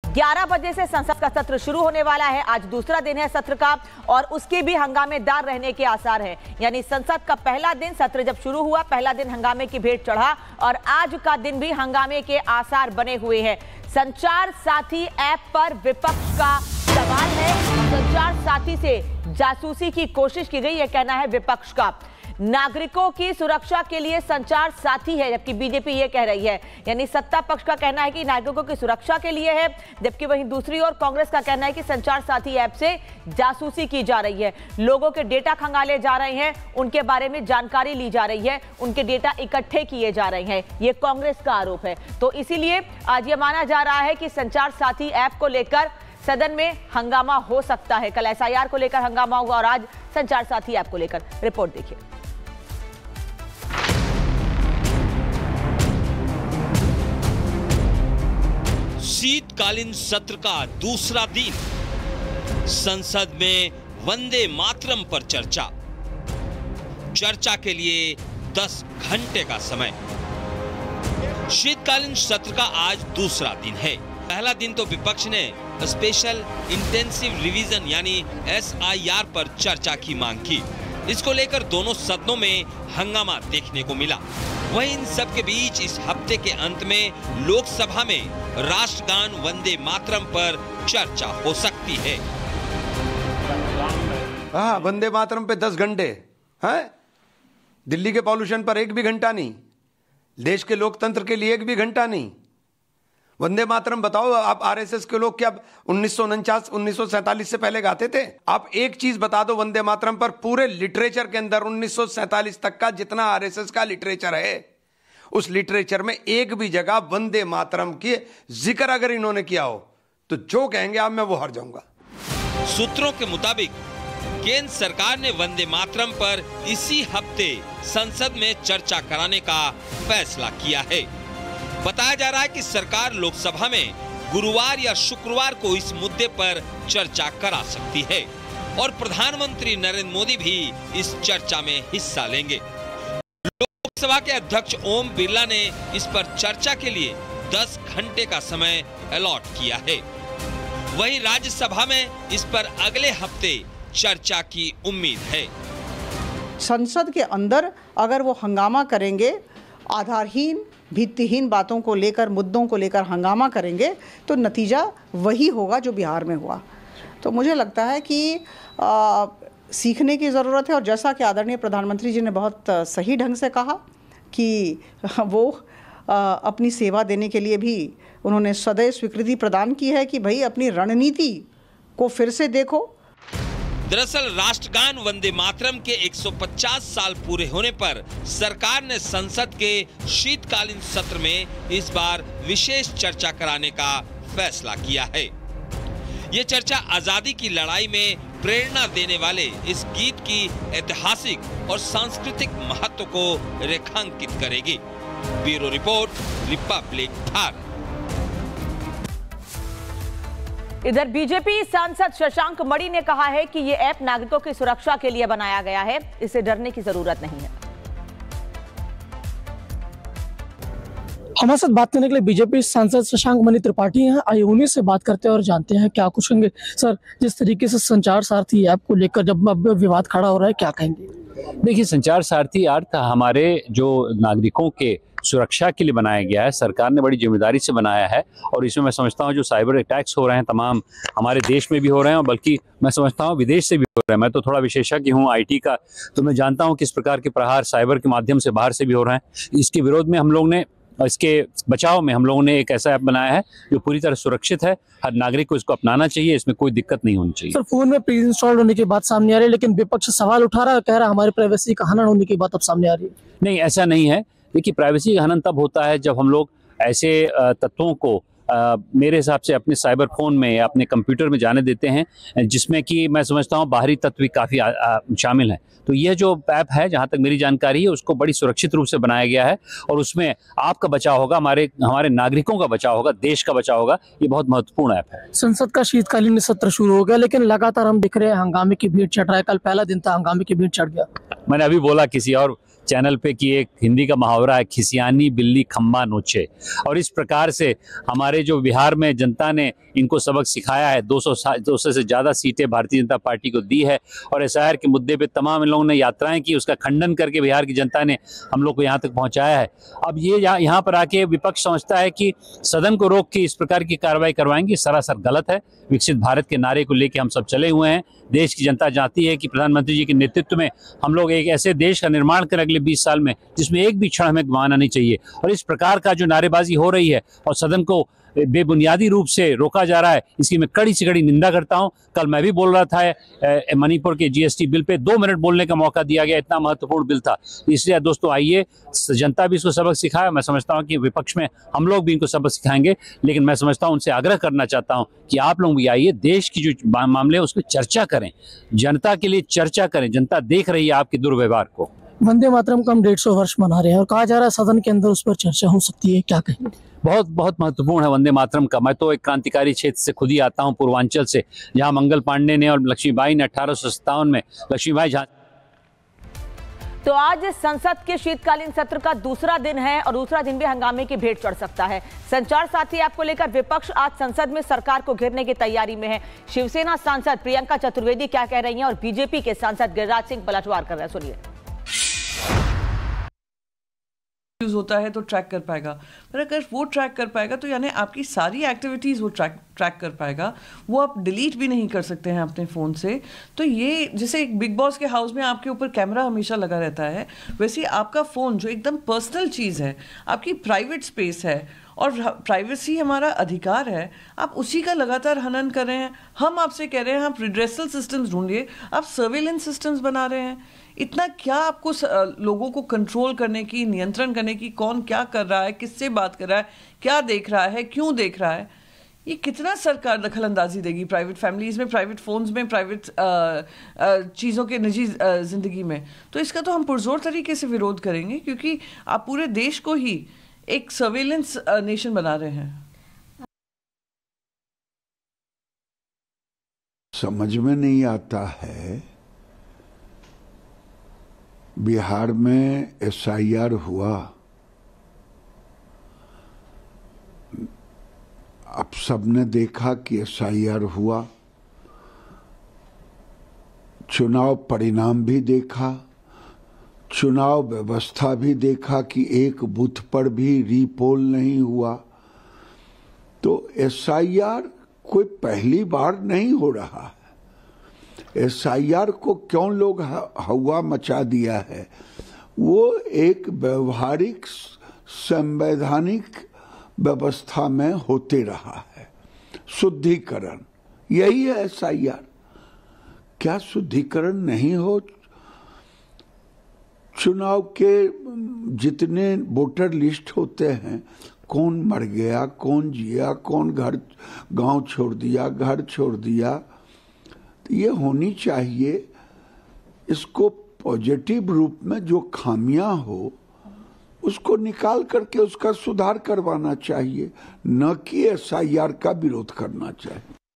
11 बजे से संसद का सत्र शुरू होने वाला है। आज दूसरा दिन है सत्र का और उसके भी हंगामेदार रहने के आसार हैं। यानी संसद का पहला दिन, सत्र जब शुरू हुआ पहला दिन हंगामे की भेंट चढ़ा और आज का दिन भी हंगामे के आसार बने हुए हैं। संचार साथी ऐप पर विपक्ष का सवाल है। संचार साथी से जासूसी की कोशिश की गई, यह कहना है विपक्ष का। नागरिकों की सुरक्षा के लिए संचार साथी है, जबकि बीजेपी ये कह रही है। यानी सत्ता पक्ष का कहना है कि नागरिकों की सुरक्षा के लिए है, जबकि वहीं दूसरी ओर कांग्रेस का कहना है कि संचार साथी ऐप से जासूसी की जा रही है, लोगों के डेटा खंगाले जा रहे हैं, उनके बारे में जानकारी ली जा रही है, उनके डेटा इकट्ठे किए जा रहे हैं। ये कांग्रेस का आरोप है। तो इसीलिए आज ये माना जा रहा है कि संचार साथी ऐप को लेकर सदन में हंगामा हो सकता है। कल एसआईआर को लेकर हंगामा हुआ और आज संचार साथी ऐप को लेकर। रिपोर्ट देखिए। शीतकालीन सत्र का दूसरा दिन, संसद में वंदे मातरम पर चर्चा के लिए 10 घंटे का समय। शीतकालीन सत्र का आज दूसरा दिन है। पहला दिन तो विपक्ष ने स्पेशल इंटेंसिव रिवीजन यानी एसआईआर पर चर्चा की मांग की। इसको लेकर दोनों सदनों में हंगामा देखने को मिला। वहीं इन सब के बीच इस हफ्ते के अंत में लोकसभा में राष्ट्रगान वंदे मातरम पर चर्चा हो सकती है। हाँ, वंदे मातरम पे 10 घंटे हैं? दिल्ली के पॉल्यूशन पर 1 भी घंटा नहीं, देश के लोकतंत्र के लिए 1 भी घंटा नहीं। वंदे मातरम बताओ, आप आरएसएस के लोग क्या 1949 1947 से पहले गाते थे? आप एक चीज बता दो वंदे मातरम पर, पूरे लिटरेचर के अंदर 1947 तक का जितना आरएसएस का लिटरेचर है, उस लिटरेचर में एक भी जगह वंदे मातरम की जिक्र अगर इन्होंने किया हो तो जो कहेंगे आप, मैं वो हार जाऊंगा। सूत्रों के मुताबिक केंद्र सरकार ने वंदे मातरम पर इसी हफ्ते संसद में चर्चा कराने का फैसला किया है। बताया जा रहा है कि सरकार लोकसभा में गुरुवार या शुक्रवार को इस मुद्दे पर चर्चा करा सकती है और प्रधानमंत्री नरेंद्र मोदी भी इस चर्चा में हिस्सा लेंगे। लोकसभा के अध्यक्ष ओम बिरला ने इस पर चर्चा के लिए 10 घंटे का समय अलॉट किया है। वहीं राज्यसभा में इस पर अगले हफ्ते चर्चा की उम्मीद है। संसद के अंदर अगर वो हंगामा करेंगे, आधारहीन भित्तिहीन बातों को लेकर, मुद्दों को लेकर हंगामा करेंगे, तो नतीजा वही होगा जो बिहार में हुआ। तो मुझे लगता है कि सीखने की ज़रूरत है। और जैसा कि आदरणीय प्रधानमंत्री जी ने बहुत सही ढंग से कहा कि वो अपनी सेवा देने के लिए भी उन्होंने सदैव स्वीकृति प्रदान की है कि भाई अपनी रणनीति को फिर से देखो। दरअसल राष्ट्रगान वंदे मातरम के 150 साल पूरे होने पर सरकार ने संसद के शीतकालीन सत्र में इस बार विशेष चर्चा कराने का फैसला किया है। ये चर्चा आजादी की लड़ाई में प्रेरणा देने वाले इस गीत की ऐतिहासिक और सांस्कृतिक महत्व को रेखांकित करेगी। Bureau report, Republic Bharat. इधर बीजेपी सांसद शशांक मणि ने कहा है कि यह ऐप नागरिकों की सुरक्षा के लिए बनाया गया है, इसे डरने की जरूरत नहीं है। हमारे साथ बात करने के लिए बीजेपी सांसद शशांक मणि त्रिपाठी हैं। आइए उन्हीं से बात करते हैं और जानते हैं क्या कुछ कहेंगे। सर, जिस तरीके से संचार सारथी ऐप को लेकर जब अब विवाद खड़ा हो रहा है, क्या कहेंगे? देखिए, संचार सारथी ऐप हमारे जो नागरिकों के सुरक्षा के लिए बनाया गया है, सरकार ने बड़ी जिम्मेदारी से बनाया है। और इसमें मैं समझता हूँ जो साइबर अटैक्स हो रहे हैं तमाम हमारे देश में भी हो रहे हैं और बल्कि मैं समझता हूँ विदेश से भी हो रहे हैं। मैं तो थोड़ा विशेषज्ञ हूँ आईटी का, तो मैं जानता हूँ किस प्रकार के प्रहार साइबर के माध्यम से बाहर से भी हो रहे हैं। इसके विरोध में हम लोग ने, इसके बचाव में हम लोगों ने एक ऐसा ऐप बनाया है जो पूरी तरह सुरक्षित है। हर नागरिक को इसको अपनाना चाहिए, इसमें कोई दिक्कत नहीं होनी चाहिए। सर, फोन में प्री इंस्टॉल होने की बात सामने आ रही है, लेकिन विपक्ष सवाल उठा रहा है, कह रहा है हमारी प्राइवेसी का हनन होने की बात अब सामने आ रही है। नहीं, ऐसा नहीं है। देखिए, प्राइवेसी का हनन तब होता है जब हम लोग ऐसे तत्वों को मेरे हिसाब से अपने साइबर फोन में या अपने कंप्यूटर में जाने देते हैं जिसमें कि मैं समझता हूँ बाहरी तत्व भी काफ़ी शामिल हैं। तो यह जो ऐप है, जहाँ तक मेरी जानकारी है, उसको बड़ी सुरक्षित रूप से बनाया गया है और उसमें आपका बचाव होगा, हमारे नागरिकों का बचाव होगा, देश का बचाव होगा। ये बहुत महत्वपूर्ण ऐप है। संसद का शीतकालीन सत्र शुरू हो गया, लेकिन लगातार हम दिख रहे हैं हंगामे की भीड़ चढ़ रहा है। कल पहला दिन था, हंगामे की भीड़ चढ़ गया। मैंने अभी बोला किसी और चैनल पे कि एक हिंदी का मुहावरा है, खिसियानी बिल्ली खम्बा नोचे। और इस प्रकार से हमारे जो बिहार में जनता ने इनको सबक सिखाया है। 200 से ज़्यादा सीटें भारतीय जनता पार्टी को दी है और एसआईआर के मुद्दे पे तमाम इन लोगों ने यात्राएं की, उसका खंडन करके बिहार की जनता ने हम लोग को यहाँ तक पहुँचाया है। अब ये यहाँ पर आके विपक्ष समझता है कि सदन को रोक के इस प्रकार की कार्रवाई करवाएंगे, सरासर गलत है। विकसित भारत के नारे को लेकर हम सब चले हुए हैं। देश की जनता चाहती है कि प्रधानमंत्री जी के नेतृत्व में हम लोग एक ऐसे देश का निर्माण करें अगले 20 साल में जिसमें एक भी क्षण हमें गंवाना नहीं चाहिए। और इस प्रकार का जो नारेबाजी हो रही है और सदन को बेबुनियादी रूप से रोका जा रहा है, इसकी मैं कड़ी से कड़ी निंदा करता हूं। कल मैं भी बोल रहा था, मणिपुर के जीएसटी बिल पे 2 मिनट बोलने का मौका दिया गया, इतना महत्वपूर्ण बिल था। इसलिए दोस्तों आइए, जनता भी इसको सबक सिखाए। मैं समझता हूं कि विपक्ष में हम लोग भी इनको सबक सिखाएंगे, लेकिन मैं समझता हूं उनसे आग्रह करना चाहता हूं कि आप लोग भी आइए, देश की जो मामले है उस पर चर्चा करें, जनता के लिए चर्चा करें। जनता देख रही है आपके दुर्व्यवहार को। वंदे मातरम का हम 150 वर्ष मना रहे हैं और कहा जा रहा है सदन के अंदर उस पर चर्चा हो सकती है, क्या कहेंगे? बहुत बहुत महत्वपूर्ण है वंदे मातरम का। मैं तो एक क्रांतिकारी क्षेत्र से खुद ही आता हूं, पूर्वांचल से, जहां मंगल पांडे ने और लक्ष्मीबाई ने 1857 में लक्ष्मीबाई तो आज संसद के शीतकालीन सत्र का दूसरा दिन है और दूसरा दिन भी हंगामे की भेंट चढ़ सकता है। संचार साथी ऐप को लेकर विपक्ष आज संसद में सरकार को घेरने की तैयारी में है। शिवसेना सांसद प्रियंका चतुर्वेदी क्या कह रही हैं और बीजेपी के सांसद गिरिराज सिंह पलटवार कर रहे हैं, सुनिए। यूज होता है तो ट्रैक कर पाएगा, पर अगर वो ट्रैक कर पाएगा तो यानी आपकी सारी एक्टिविटीज़ वो ट्रैक कर पाएगा। वो आप डिलीट भी नहीं कर सकते हैं अपने फ़ोन से। तो ये जैसे एक बिग बॉस के हाउस में आपके ऊपर कैमरा हमेशा लगा रहता है, वैसे आपका फ़ोन जो एकदम पर्सनल चीज़ है, आपकी प्राइवेट स्पेस है और प्राइवेसी हमारा अधिकार है, आप उसी का लगातार हनन कर रहे हैं। हम आपसे कह रहे हैं आप रिड्रेसल सिस्टम्स ढूंढिए, आप सर्वेलेंस सिस्टम्स बना रहे हैं। इतना क्या आपको लोगों को कंट्रोल करने की, नियंत्रण करने की, कौन क्या कर रहा है, किससे बात कर रहा है, क्या देख रहा है, क्यों देख रहा है, ये कितना सरकार दखल अंदाजी देगी प्राइवेट फैमिलीज़ में, प्राइवेट फ़ोन्स में, प्राइवेट चीज़ों के निजी ज़िंदगी में। तो इसका तो हम पुरजोर तरीके से विरोध करेंगे, क्योंकि आप पूरे देश को ही एक सर्वेलेंस नेशन बना रहे हैं। समझ में नहीं आता है, बिहार में एसआईआर हुआ, अब सबने देखा कि एसआईआर हुआ, चुनाव परिणाम भी देखा, चुनाव व्यवस्था भी देखा कि एक बूथ पर भी रीपोल नहीं हुआ। तो एसआईआर कोई पहली बार नहीं हो रहा है। एसआईआर को क्यों लोग हवा मचा दिया है? वो एक व्यवहारिक संवैधानिक व्यवस्था में होते रहा है, शुद्धिकरण, यही है एसआईआर। क्या शुद्धिकरण नहीं हो? चुनाव के जितने वोटर लिस्ट होते हैं, कौन मर गया, कौन जिया, कौन गांव छोड़ दिया, घर छोड़ दिया, ये होनी चाहिए। इसको पॉजिटिव रूप में जो खामियां हो उसको निकाल करके उसका सुधार करवाना चाहिए, न कि एसआईआर का विरोध करना चाहिए।